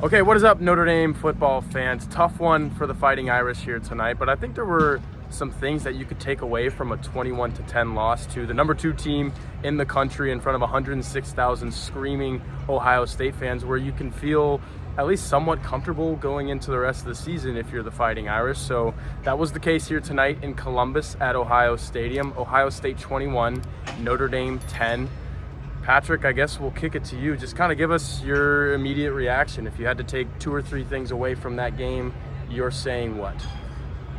Okay, what is up, Notre Dame football fans? Tough one for the Fighting Irish here tonight, but I think there were some things that you could take away from a 21-10 loss to the number 2 team in the country in front of 106,000 screaming Ohio State fans, where you can feel at least somewhat comfortable going into the rest of the season if you're the Fighting Irish. So that was the case here tonight in Columbus at Ohio Stadium. Ohio State 21, Notre Dame 10. Patrick, I guess we'll kick it to you. Just kind of give us your immediate reaction. If you had to take 2 or 3 things away from that game, you're saying what?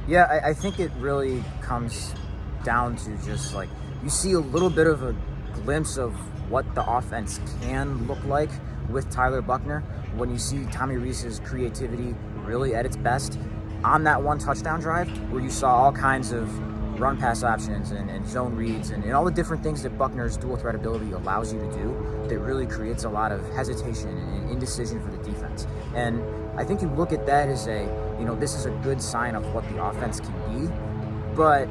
Yeah, I think it really comes down to just like you see a little bit of a glimpse of what the offense can look like with Tyler Buchner when you see Tommy Rees's creativity really at its best on that one touchdown drive where you saw all kinds of run pass options and zone reads and all the different things that Buckner's dual threat ability allows you to do that really creates a lot of hesitation and indecision for the defense. And I think you look at that as this is a good sign of what the offense can be, but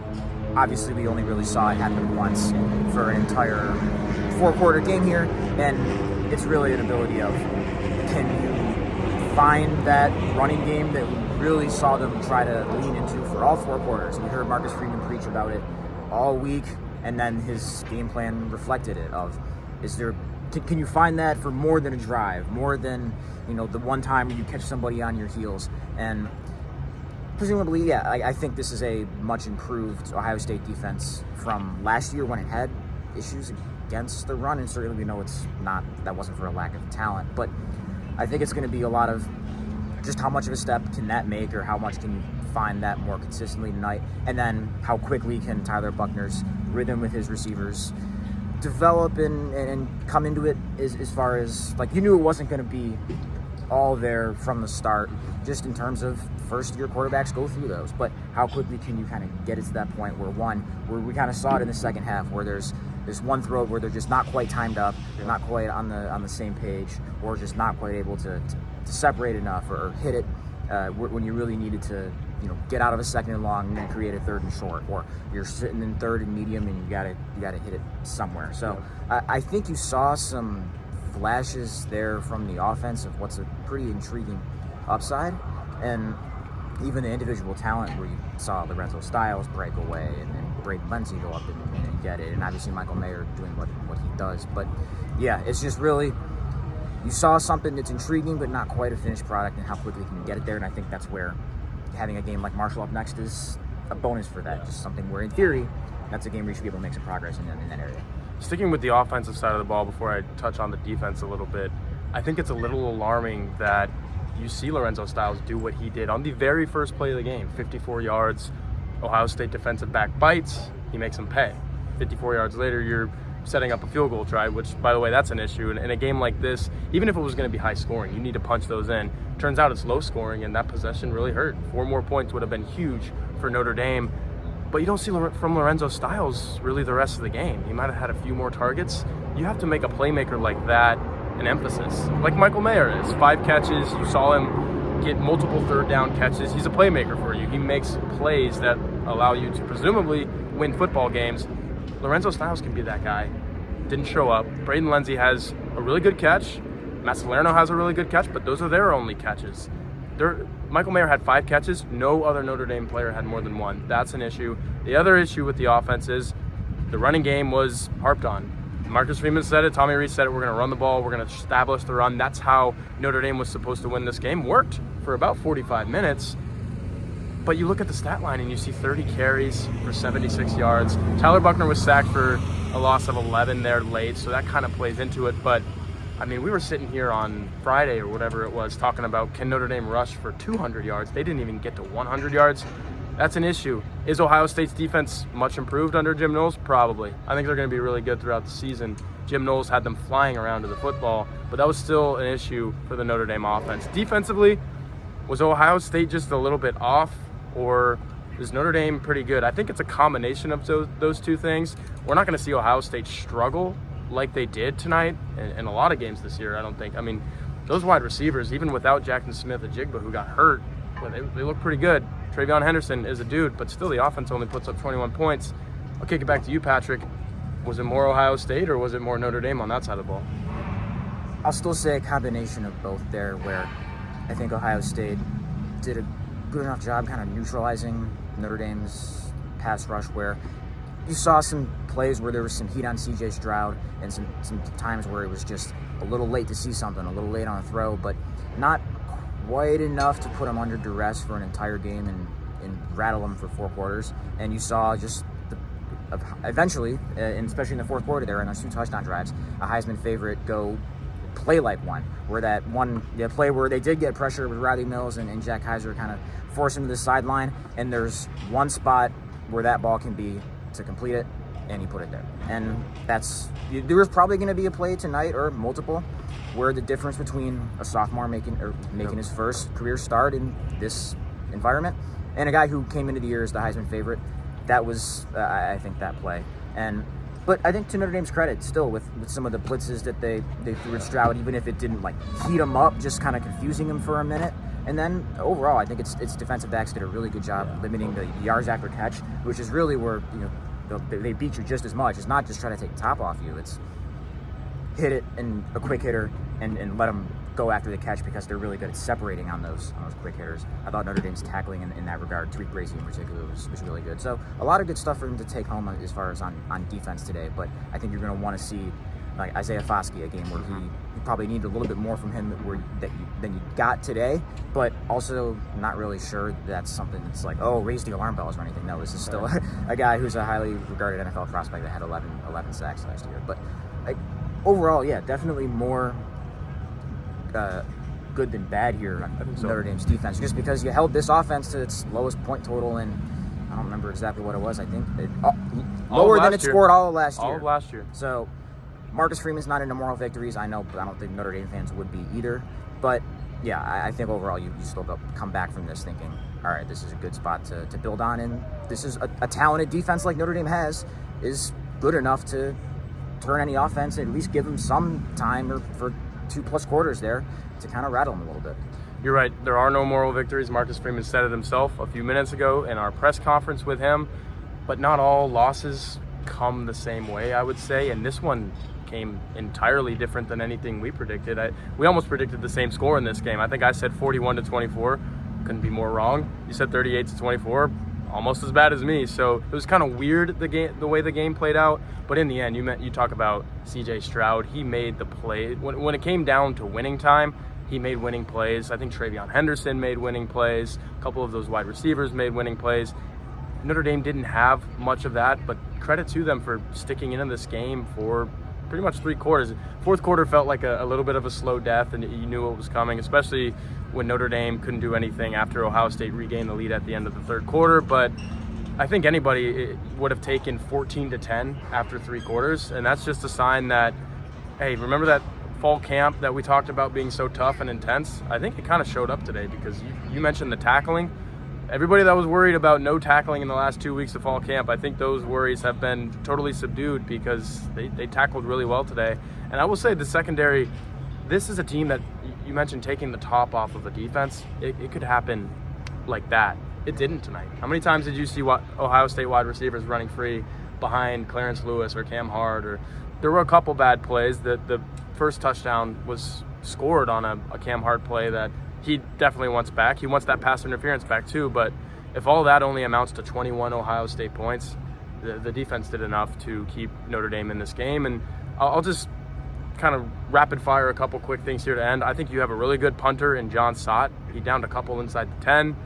obviously we only really saw it happen once for an entire 4-quarter game here, and it's really an ability of can you find that running game that we really saw them try to lean into for all 4 quarters. We heard Marcus Freeman preach about it all week, and then his game plan reflected it of, can you find that for more than a drive, more than, the one time you catch somebody on your heels? And presumably, yeah, I think this is a much improved Ohio State defense from last year when it had issues against the run, and certainly we know that wasn't for a lack of talent, but I think it's going to be a lot of just how much of a step can that make, or how much can you find that more consistently tonight, and then how quickly can Tyler Buchner's rhythm with his receivers develop and come into it as far as, like, you knew it wasn't going to be all there from the start, just in terms of first-year quarterbacks go through those, but how quickly can you kind of get it to that point where we kind of saw it in the second half, where there's one throw where they're just not quite timed up, they're not quite on the same page, or just not quite able to separate enough or hit it when you really needed to, get out of a second and long and then create a third and short, or you're sitting in third and medium and you gotta hit it somewhere. So I think you saw some flashes there from the offense of what's a pretty intriguing upside, and even the individual talent where you saw Lorenzo Styles break away and Braden Lindsey go up and get it, and obviously Michael Mayer doing what he does. But yeah, it's just really, you saw something that's intriguing but not quite a finished product, and how quickly can you get it there. And I think that's where having a game like Marshall up next is a bonus for that. Just something where in theory that's a game where you should be able to make some progress in that area. Sticking with the offensive side of the ball before I touch on the defense a little bit, I think it's a little alarming that you see Lorenzo Styles do what he did on the very first play of the game. 54 yards, Ohio State defensive back bites, he makes him pay. 54 yards later, you're setting up a field goal try, which, by the way, that's an issue. And in a game like this, even if it was going to be high scoring, you need to punch those in. Turns out it's low scoring, and that possession really hurt. 4 more points would have been huge for Notre Dame. But you don't see from Lorenzo Styles really the rest of the game. He might have had a few more targets. You have to make a playmaker like that an emphasis, like Michael Mayer is. 5 catches, you saw him get multiple third down catches. He's a playmaker for you. He makes plays that allow you to presumably win football games. Lorenzo Styles can be that guy. Didn't show up. Braden Lindsey has a really good catch. Matt Salerno has a really good catch, but those are their only catches. Michael Mayer had 5 catches. No other Notre Dame player had more than 1. That's an issue. The other issue with the offense is the running game was harped on. Marcus Freeman said it. Tommy Rees said it. We're going to run the ball. We're going to establish the run. That's how Notre Dame was supposed to win this game. Worked for about 45 minutes. But you look at the stat line and you see 30 carries for 76 yards. Tyler Buchner was sacked for a loss of 11 there late, so that kind of plays into it. But, I mean, we were sitting here on Friday or whatever it was talking about, can Notre Dame rush for 200 yards? They didn't even get to 100 yards. That's an issue. Is Ohio State's defense much improved under Jim Knowles? Probably. I think they're going to be really good throughout the season. Jim Knowles had them flying around to the football, but that was still an issue for the Notre Dame offense. Defensively, was Ohio State just a little bit off, or is Notre Dame pretty good? I think it's a combination of those two things. We're not going to see Ohio State struggle like they did tonight in a lot of games this year, I don't think. I mean, those wide receivers, even without Jackson Smith-Njigba, who got hurt, well, they look pretty good. Travion Henderson is a dude, but still the offense only puts up 21 points. I'll kick it back to you, Patrick. Was it more Ohio State or was it more Notre Dame on that side of the ball? I'll still say a combination of both there, where I think Ohio State did a good enough job kind of neutralizing Notre Dame's pass rush, where you saw some plays where there was some heat on C.J. Stroud and some times where it was just a little late to see something, a little late on a throw, but not quite enough to put him under duress for an entire game and rattle him for 4 quarters. And you saw just eventually, and especially in the fourth quarter there, on those 2 touchdown drives, a Heisman favorite go play like one, where that one play where they did get pressure with Riley Mills and Jack Kaiser kind of force him to the sideline, and there's one spot where that ball can be to complete it, and he put it there. And there was probably going to be a play tonight, or multiple, where the difference between a sophomore making his first career start in this environment and a guy who came into the year as the Heisman favorite, that was, I think, that play. But I think to Notre Dame's credit, still, with some of the blitzes that they threw at Stroud, even if it didn't like heat him up, just kind of confusing him for a minute. And then overall, I think its defensive backs did a really good job limiting the yards after catch, which is really where they beat you just as much. It's not just trying to take the top off you. It's hit it and a quick hitter and let them go after the catch, because they're really good at separating on those quick hitters. I thought Notre Dame's tackling in that regard, Tariq Bracy in particular, was really good. So a lot of good stuff for them to take home as far as on defense today. But I think you're going to want to see like Isaiah Foskey, a game where you probably need a little bit more from him than you got today, but also not really sure that's something that's like, oh, raise the alarm bells or anything. No, this is still a guy who's a highly regarded NFL prospect that had 11 sacks last year. But overall, yeah, definitely more good than bad here on Notre Dame's defense, just because you held this offense to its lowest point total, and I don't remember exactly what it was. I think lower than it scored all of last year. All of last year. So Marcus Freeman's not into moral victories. I know, but I don't think Notre Dame fans would be either. But yeah, I think overall you still come back from this thinking, all right, this is a good spot to build on, and this is a talented defense like Notre Dame has is good enough to turn any offense and at least give them some time for 2+ quarters there to kind of rattle them a little bit. You're right. There are no moral victories. Marcus Freeman said it himself a few minutes ago in our press conference with him, but not all losses come the same way, I would say, and this one came entirely different than anything we predicted. We almost predicted the same score in this game. I think I said 41-24. Couldn't be more wrong. You said 38-24. Almost as bad as me. So it was kind of weird the way the game played out. But in the end, you talk about C.J. Stroud. He made the play when it came down to winning time. He made winning plays. I think Travion Henderson made winning plays. A couple of those wide receivers made winning plays. Notre Dame didn't have much of that, but credit to them for sticking in this game for pretty much 3 quarters. Fourth quarter felt like a little bit of a slow death, and you knew what was coming, especially when Notre Dame couldn't do anything after Ohio State regained the lead at the end of the 3rd quarter. But I think anybody would have taken 14-10 after 3 quarters, and that's just a sign that, hey, remember that fall camp that we talked about being so tough and intense? I think it kind of showed up today, because you mentioned the tackling. Everybody that was worried about no tackling in the last 2 weeks of fall camp, I think those worries have been totally subdued, because they tackled really well today. And I will say the secondary, this is a team that you mentioned taking the top off of the defense. It could happen like that. It didn't tonight. How many times did you see Ohio State wide receivers running free behind Clarence Lewis or Cam Hart? Or there were a couple bad plays. The first touchdown was scored on a Cam Hart play that he definitely wants back. He wants that pass interference back too. But if all that only amounts to 21 Ohio State points, the defense did enough to keep Notre Dame in this game. And I'll just kind of rapid fire a couple quick things here to end. I think you have a really good punter in John Sott. He downed a couple inside the 10.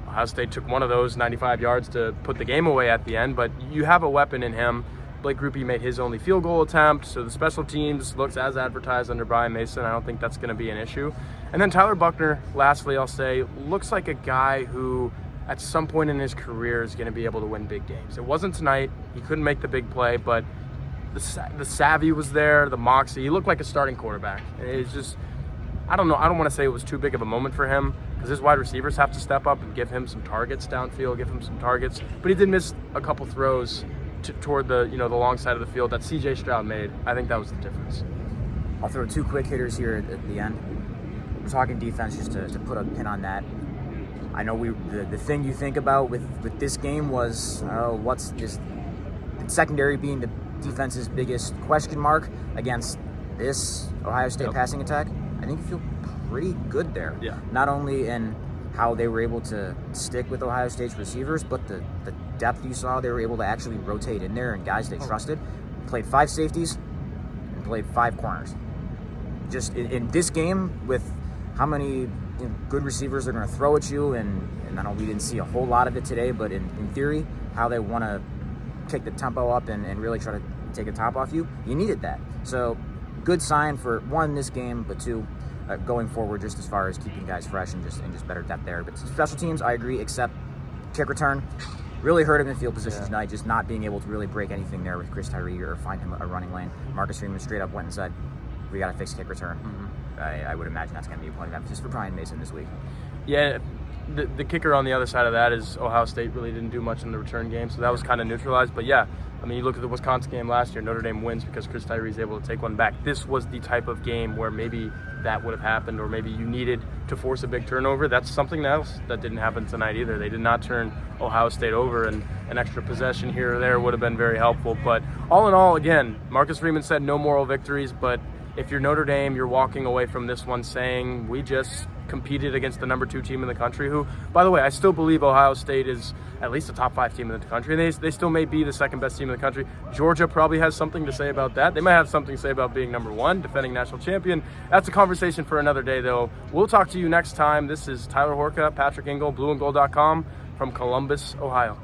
Ohio State took one of those 95 yards to put the game away at the end, but you have a weapon in him. Blake Grupe made his only field goal attempt, so the special teams looks as advertised under Brian Mason. I don't think that's going to be an issue. And then Tyler Buchner, lastly, I'll say, looks like a guy who at some point in his career is going to be able to win big games. It wasn't tonight. He couldn't make the big play, but the savvy was there, the moxie. He looked like a starting quarterback. It's just, I don't know. I don't want to say it was too big of a moment for him, because his wide receivers have to step up and give him some targets downfield, give him some targets. But he did miss a couple throws toward the long side of the field that C.J. Stroud made. I think that was the difference. I'll throw 2 quick hitters here at the end. We're talking defense, just to put a pin on that. I know the thing you think about with this game was what's this secondary being the defense's biggest question mark against this Ohio State passing attack. I think you feel pretty good there. Yeah. Not only in how they were able to stick with Ohio State's receivers, but the depth you saw, they were able to actually rotate in there and guys they trusted. Played 5 safeties and played 5 corners. Just in this game, with how many good receivers they're going to throw at you, and I know we didn't see a whole lot of it today, but in theory, how they want to kick the tempo up and really try to take a top off you, you needed that. So good sign for, 1, this game, but 2, going forward, just as far as keeping guys fresh and just better depth there. But special teams, I agree, except kick return. Really hurt him in field position tonight, just not being able to really break anything there with Chris Tyree or find him a running lane. Marcus Freeman straight up went and said, we got to fix kick return. I would imagine that's going to be a point of emphasis for Brian Mason this week. Yeah, the kicker on the other side of that is Ohio State really didn't do much in the return game, so that was kind of neutralized. But yeah, I mean, you look at the Wisconsin game last year, Notre Dame wins because Chris Tyree is able to take one back. This was the type of game where maybe that would have happened, or maybe you needed to force a big turnover. That's something else that didn't happen tonight either. They did not turn Ohio State over, and an extra possession here or there would have been very helpful. But all in all, again, Marcus Freeman said no moral victories, but if you're Notre Dame, you're walking away from this one saying, we just competed against the number 2 team in the country, who, by the way, I still believe Ohio State is at least a top 5 team in the country. They still may be the second best team in the country. Georgia probably has something to say about that. They might have something to say about being number 1, defending national champion. That's a conversation for another day, though. We'll talk to you next time. This is Tyler Horka, Patrick Engel, blueandgold.com from Columbus, Ohio.